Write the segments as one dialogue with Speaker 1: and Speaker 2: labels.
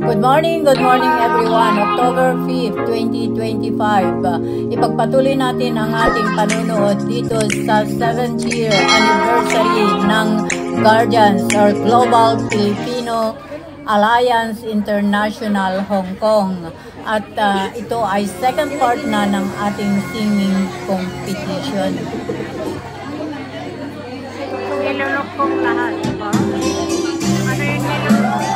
Speaker 1: Good morning everyone. October 5th, 2025. Ipagpatuloy natin ang ating panunood dito sa 7th year anniversary ng Guardians or Global Filipino Alliance International Hong Kong. At ito ay second part na ng ating singing competition.
Speaker 2: Nilunok kong lahat. Ano yung nilunok?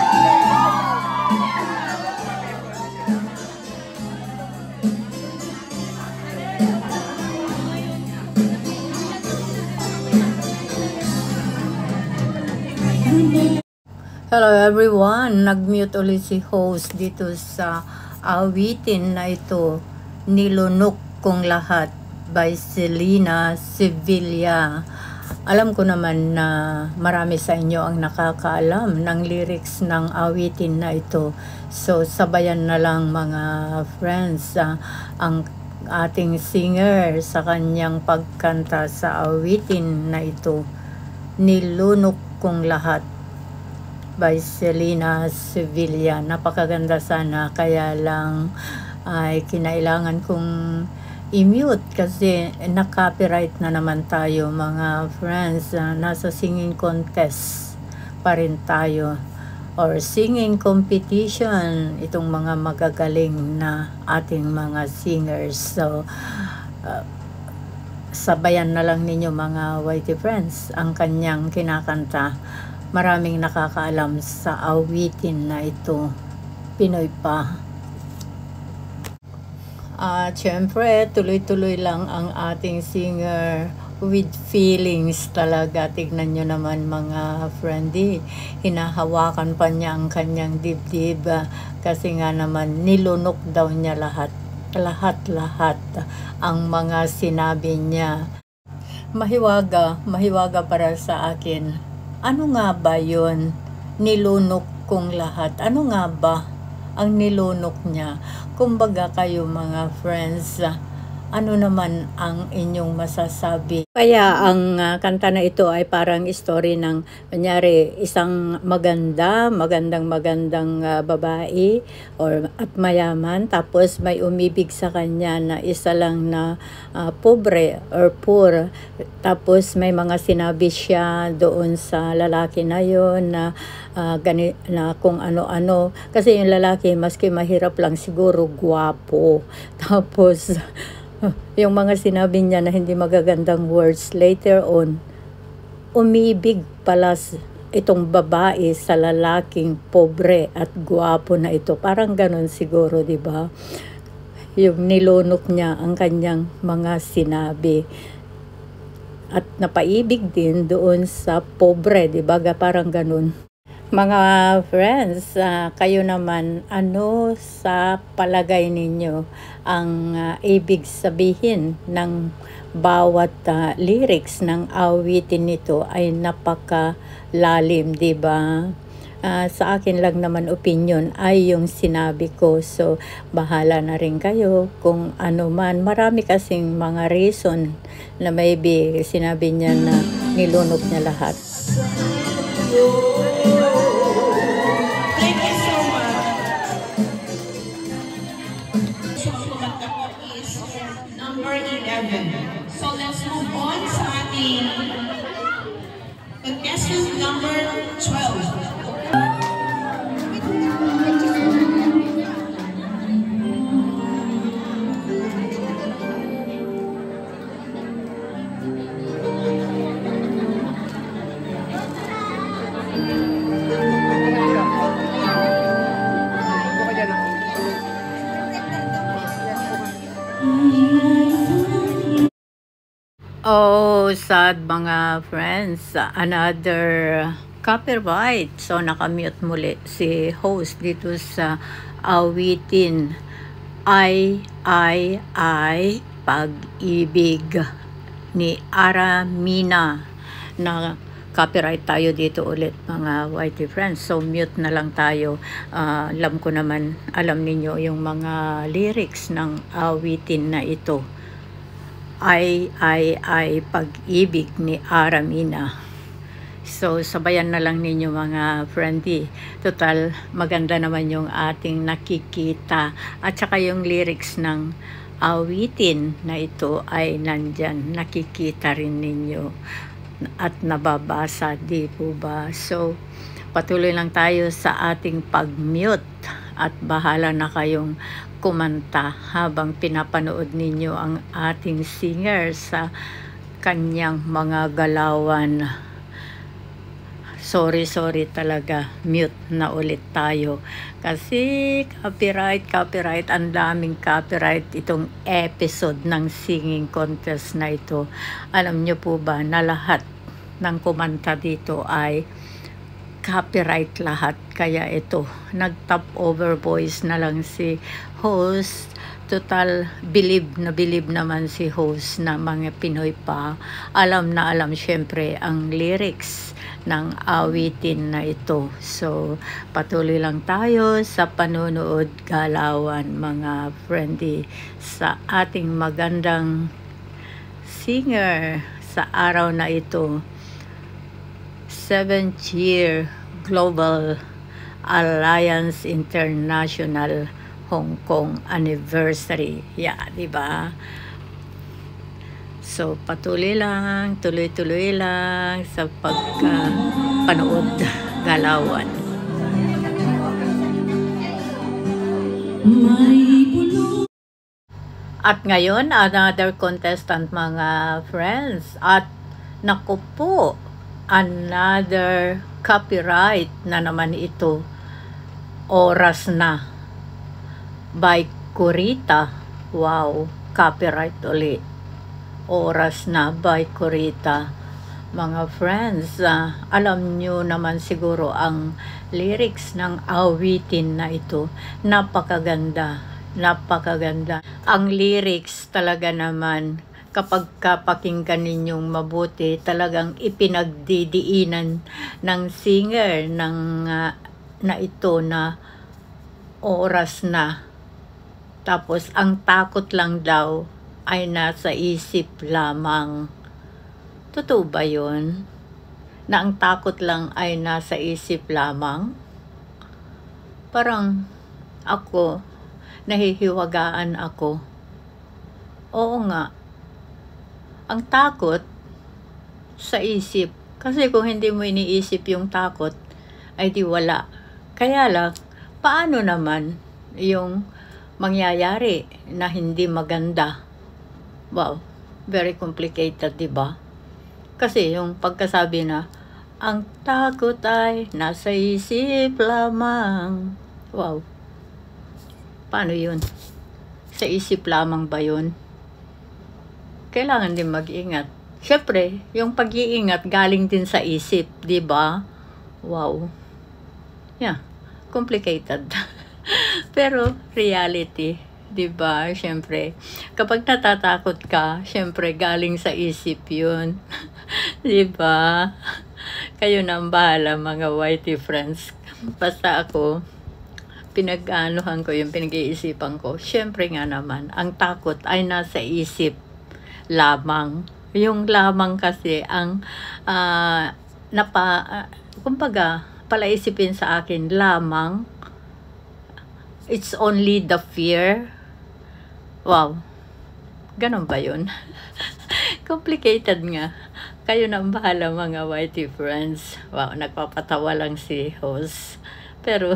Speaker 1: Hello everyone, nag-mute ulit si host dito sa awitin na ito, Nilunok Kong Lahat by Selena Sevilla. Alam ko naman na marami sa inyo ang nakakaalam ng lyrics ng awitin na ito. So sabayan na lang mga friends ang ating singer sa kanyang pagkanta sa awitin na ito, Nilunok Kong Lahat by Selena Sevilla. Napakaganda sana, kaya lang ay kinailangan kong i-mute kasi na-copyright na naman tayo mga friends. Nasa singing contest pa rin tayo or singing competition itong mga magagaling na ating mga singers. So sabayan na lang ninyo mga whitey friends ang kanyang kinakanta. Maraming nakakaalam sa awitin na ito, Pinoy pa. At syempre, tuloy-tuloy lang ang ating singer with feelings talaga. Tignan nyo naman mga friendly, hinahawakan pa niya ang kanyang dibdib kasi nga naman nilunok daw niya lahat ang mga sinabi niya. Mahiwaga para sa akin. Ano nga ba yun? Nilunok kong lahat. Ano nga ba ang nilunok niya? Kumbaga kayo mga friends, ano naman ang inyong masasabi? Kaya ang kanta na ito ay parang story ng, kunyari, isang magandang babae at mayaman, tapos may umibig sa kanya na isa lang na pobre or poor. Tapos may mga sinabi siya doon sa lalaki na yon na kung ano-ano. Kasi yung lalaki, maski mahirap lang siguro, gwapo. Tapos yung mga sinabi niya na hindi magagandang words, later on, umibig pala itong babae sa lalaking pobre at gwapo na ito. Parang ganun siguro, di ba? Yung nilunok niya ang kanyang mga sinabi. At napaibig din doon sa pobre, di ba? Parang ganun. Mga friends, kayo naman, ano sa palagay ninyo ang ibig sabihin ng bawat lyrics ng awitin nito ay napakalalim, di ba? Sa akin lang naman opinion ay yung sinabi ko. So, bahala na rin kayo kung ano man. Marami kasing mga reason na maybe sinabi niya na nilunok niya lahat.
Speaker 3: Number 11. So let's move on sa ating contestant number 12.
Speaker 1: Oh, sad mga friends. Another copyright. So, nakamute muli si host dito sa awitin. Ay, pag-ibig ni Aramina. Na copyright tayo dito ulit mga whitey friends. So, mute na lang tayo. Alam ko naman, alam ninyo yung mga lyrics ng awitin na ito. Ay, pag-ibig ni Aramina. So, sabayan na lang ninyo mga friendly. Total, maganda naman yung ating nakikita. At saka yung lyrics ng awitin na ito ay nandyan. Nakikita rin ninyo at nababasa, di po ba? So, patuloy lang tayo sa ating pag-mute at bahala na kayong kumanta habang pinapanood ninyo ang ating singer sa kanyang mga galawan. Sorry talaga, mute na ulit tayo kasi copyright, ang daming copyright itong episode ng singing contest na ito. Alam nyo po ba na lahat ng kumanta dito ay copyright lahat, kaya ito nag-top over voice na lang si host. Total, believe naman si host na mga Pinoy pa. Alam na alam syempre ang lyrics ng awitin na ito. So, patuloy lang tayo sa panonood galawan mga friendly sa ating magandang singer sa araw na ito. 7th year Global Alliance International Hong Kong anniversary. Yeah, di ba? So, tuloy-tuloy lang sa pagpanood galawan. At ngayon, another contestant mga friends. At naku po, another copyright na naman ito. Oras na by Kurita. Wow, copyright ulit. Oras na by Kurita. Mga friends, alam nyo naman siguro ang lyrics ng awitin na ito. Napakaganda. Ang lyrics talaga naman, kapag kapakinggan ninyong mabuti, talagang ipinagdidiinan ng singer na ito na oras na. Tapos, ang takot lang daw ay nasa isip lamang. Totoo ba yun? Na ang takot lang ay nasa isip lamang? Parang ako, nahihiwagaan ako. Oo nga. Ang takot sa isip. Kasi kung hindi mo iniisip yung takot, ay di wala. Kaya lang, paano naman yung mangyayari na hindi maganda? Wow, very complicated, di ba? Kasi yung pagkasabi na, ang takot ay nasa isip lamang. Wow. Paano yun? Sa isip lamang ba yun? Kailangan din mag-ingat. Siyempre, yung pag-iingat galing din sa isip, di ba? Wow. Yeah, complicated. Pero reality, 'di ba? Syempre, kapag natatakot ka, syempre galing sa isip 'yun. 'Di ba? Kayo na ang bahala mga whitey friends. Basta ako pinag-anuhan ko yung pinag-iisipan ko. Syempre nga naman, ang takot ay nasa isip lamang. Yung lamang kasi ang kumbaga palaisipin sa akin lamang. It's only the fear. Wow. Ganon ba yun? Complicated nga. Kayo na ang bahala mga whitey friends. Wow, nagpapatawa lang si host. Pero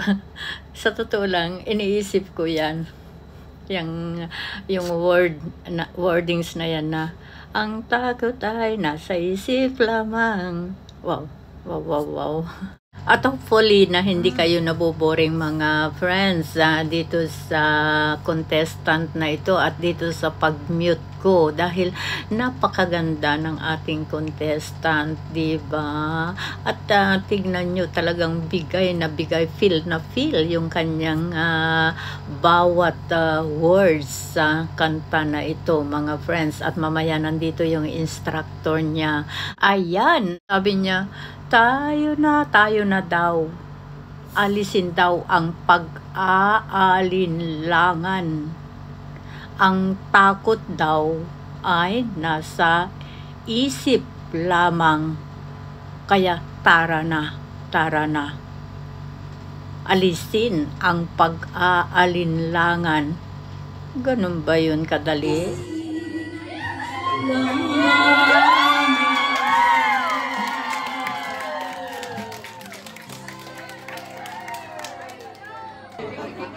Speaker 1: sa totoo lang, iniisip ko yan. Yung wordings na yan na ang takot ay nasa isip lamang. Wow. At hopefully na hindi kayo naboboring mga friends dito sa contestant na ito at dito sa pag-mute ko dahil napakaganda ng ating contestant, di ba? At tignan nyo, talagang bigay na bigay, feel na feel yung kanyang bawat words sa kanta na ito mga friends. At mamaya nandito yung instructor niya. Ayan, sabi niya, tayo na daw. Alisin daw ang pag-aalinlangan. Ang takot daw ay nasa isip lamang. Kaya Tara na, tara na. Alisin ang pag-aalinlangan. Ganun ba yun kadali?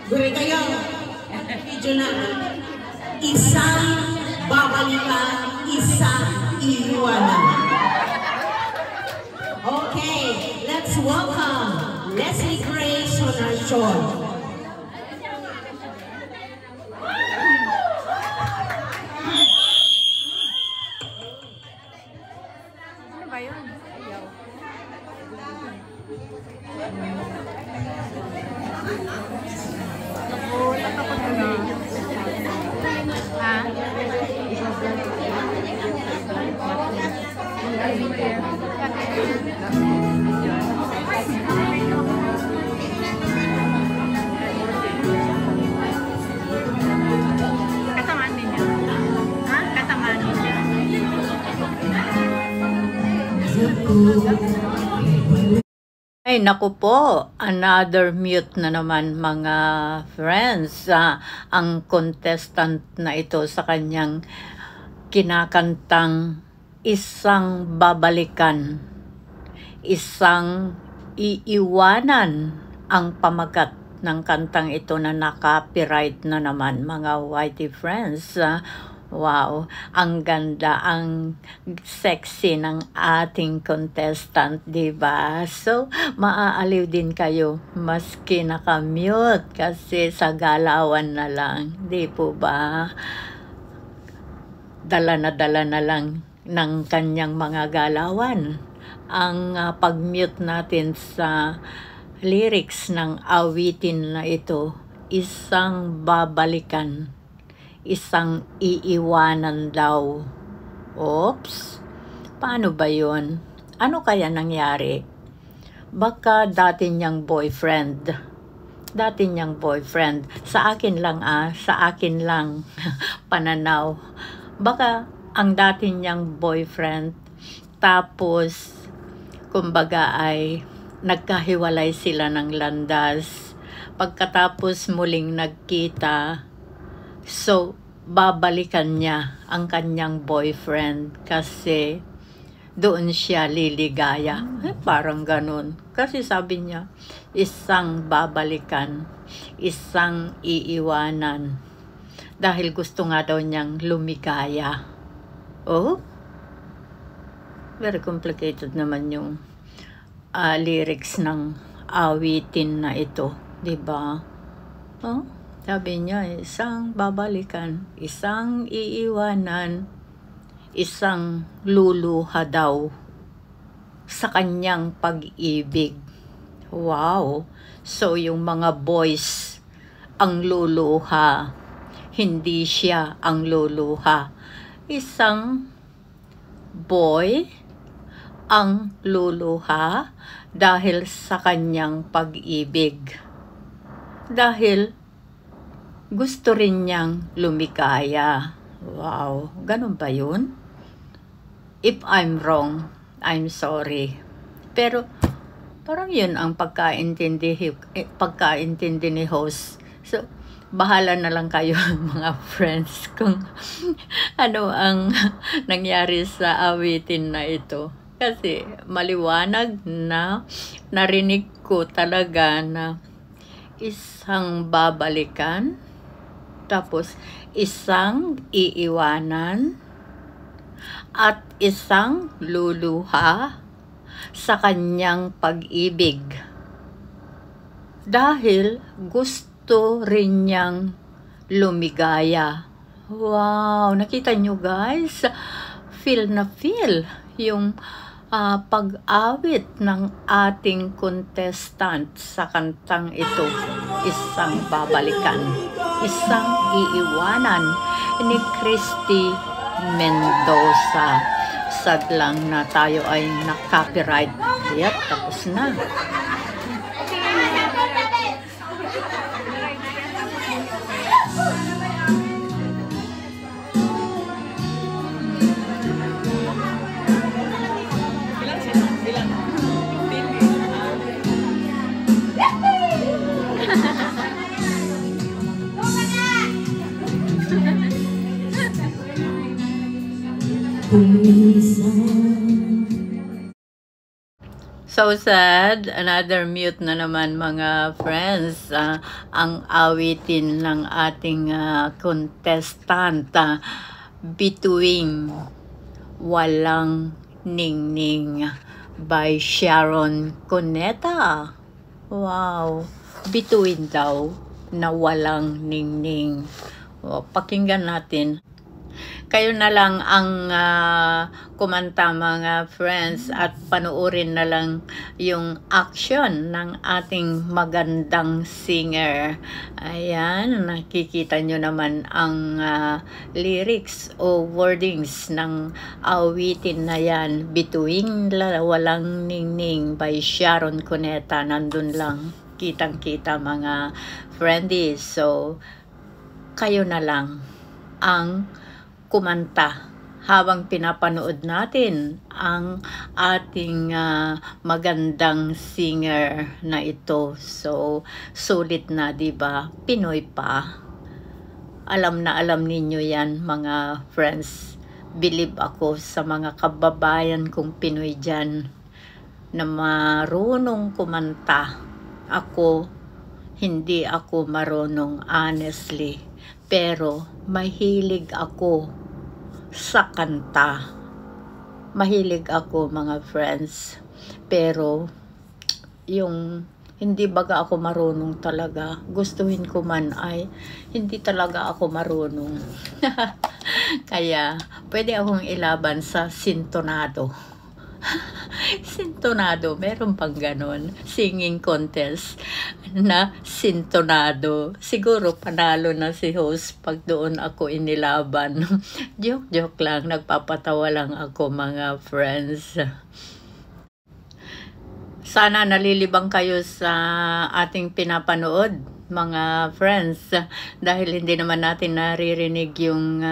Speaker 3: Guri kayo, video na. Isang babalikan, isang iiwanan. Okay, let's welcome Leslie Grace on our show.
Speaker 2: Ano ba yun? Ayaw. Nagulat ako doon. Ha? Katamaan ninyo. Ha? Katamaan ninyo.
Speaker 1: Ay, naku po, another mute na naman mga friends. Ang contestant na ito sa kanyang kinakantang Isang Babalikan, Isang Iiwanan ang pamagat ng kantang ito na na-copyright na naman mga whitey friends. Wow, ang ganda, ang sexy ng ating contestant, diba? So, maaaliw din kayo maski nakamute kasi sa galawan na lang, di po ba? Dala na lang ng kanyang mga galawan ang pag-mute natin sa lyrics ng awitin na ito, Isang Babalikan, Isang Iiwanan daw. Oops, paano ba yun? Ano kaya nangyari? Baka dati niyang boyfriend. Sa akin lang pananaw. Baka ang dati niyang boyfriend, tapos kumbaga ay nagkahiwalay sila ng landas. Pagkatapos muling nagkita, so, babalikan niya ang kanyang boyfriend kasi doon siya liligaya. Parang ganun. Kasi sabi niya, isang babalikan, isang iiwanan. Dahil gusto nga daw niyang lumigaya. Oh? Very complicated naman yung lyrics ng awitin na ito. Diba? Oh? Sabi niya, isang babalikan, isang iiwanan, isang luluha daw sa kanyang pag-ibig. Wow! So, yung mga boys ang luluha, hindi siya ang luluha. Isang boy ang luluha dahil sa kanyang pag-ibig. Dahil gusto rin niyang lumikaya. Wow, ganun ba yun? If I'm wrong, I'm sorry. Pero parang yun ang pagkaintindi ni host. So, bahala na lang kayo mga friends kung ano ang nangyari sa awitin na ito. Kasi maliwanag na narinig ko talaga na isang babalikan, tapos isang iiwanan, at isang luluha sa kanyang pag-ibig. Dahil gusto rin niyang lumigaya. Wow! Nakita nyo guys? Feel na feel yung pag-awit ng ating contestant sa kantang ito, Isang Babalikan, Isang Iiwanan ni Christy Mendoza. Sad lang na tayo ay na-copyright. Yep, tapos na. So sad. Another mute na naman mga friends. Ang awitin ng ating contestant. Bituing Walang Ningning by Sharon Cuneta. Wow. Bituin daw na walang ningning. Pakinggan natin. Kayo na lang ang kumanta mga friends at panuorin na lang yung action ng ating magandang singer. Ayan, nakikita nyo naman ang lyrics o wordings ng awitin na yan. Bituing Walang Ningning by Sharon Cuneta. Nandun lang, kitang-kita mga friendies. So, kayo na lang ang kumanta habang pinapanood natin ang ating magandang singer na ito. So, sulit na, diba? Pinoy pa. Alam na alam ninyo yan, mga friends. Believe ako sa mga kababayan kong Pinoy dyan na marunong kumanta. Ako, hindi ako marunong, honestly. Pero mahilig ako sa kanta. Mahilig ako mga friends. Pero yung hindi baga ako marunong talaga. Gustuhin ko man ay hindi talaga ako marunong. Kaya pwede akong ilaban sa sintonado. Sintonado, meron pang ganon, singing contest na sintonado. Siguro panalo na si host pag doon ako inilaban. Joke lang, nagpapatawa lang ako mga friends. Sana nalilibang kayo sa ating pinapanood mga friends, dahil hindi naman natin naririnig yung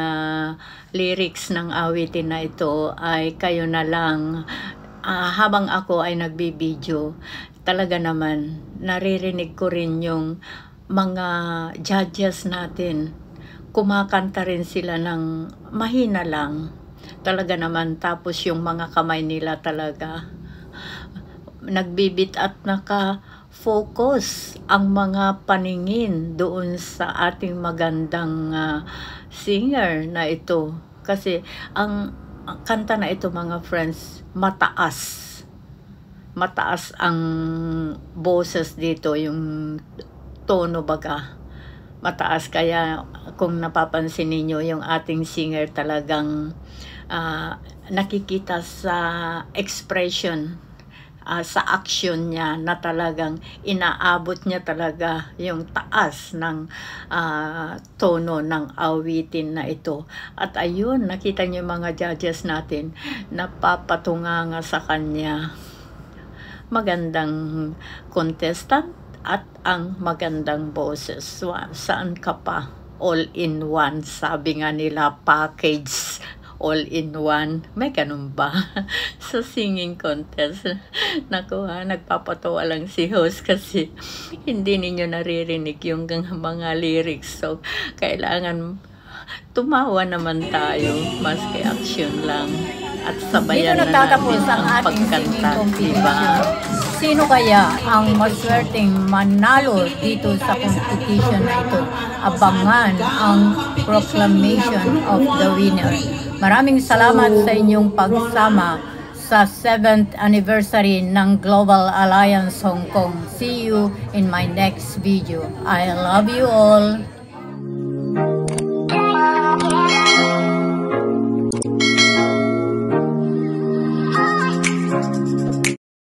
Speaker 1: lyrics ng awitin na ito, ay kayo na lang. Habang ako ay nagbibideo, talaga naman naririnig ko rin yung mga judges natin. Kumakanta rin sila ng mahina lang. Talaga naman, tapos yung mga kamay nila talaga nagbibit at naka-focus ang mga paningin doon sa ating magandang singer na ito. Kasi ang kanta na ito mga friends, mataas. Mataas ang boses dito, yung tono baga. Mataas, kaya kung napapansin niyo yung ating singer talagang nakikita sa expression, sa action niya na talagang inaabot niya talaga yung taas ng tono ng awitin na ito. At ayun, nakita niyo yung mga judges natin, napapatunganga sa kanya. Magandang contestant at ang magandang boses. Saan ka pa? All in one. Sabi nga nila, package. All in one. May ganun ba? Sa singing contest. Naku nagpapatawa lang si host kasi hindi ninyo naririnig yung mga lyrics. So, kailangan tumawa naman tayo. Maski action lang. At sabayan
Speaker 2: Dito
Speaker 1: na
Speaker 2: natatapos
Speaker 1: natin
Speaker 2: ang
Speaker 1: ang
Speaker 2: ating singing
Speaker 1: pagkanta.
Speaker 2: competition.
Speaker 1: Diba?
Speaker 2: Sino kaya ang maswerteng manalo dito sa competition na ito? Abangan ang proclamation of the winner. Maraming salamat sa inyong pagsama sa 7th anniversary ng Global Alliance Hong Kong. See you in my next video. I love you all.